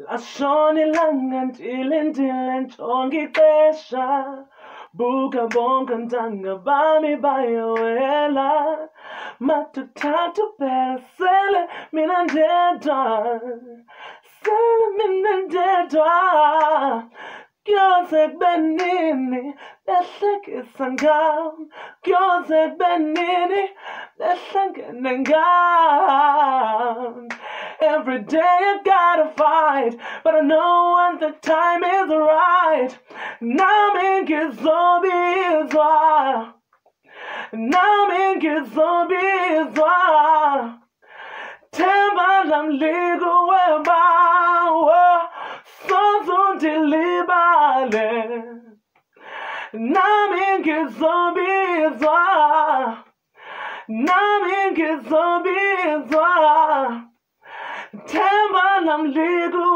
Lashoni langandilindile ntongixesha buka bonke ntanga bami bayawela matuthathu phela sele mina ndedwa Kyoze benini lehlekisa ngam Kyoze benini lehlangene ngam Every day I gotta fight, but I know when the time is right. Nami ngizobizwa, nami ngizobizwa. Themba lami likuwebawa, sozundilibale. Nami ngizobizwa, nami ngizobizwa. Themba lami likuwebawa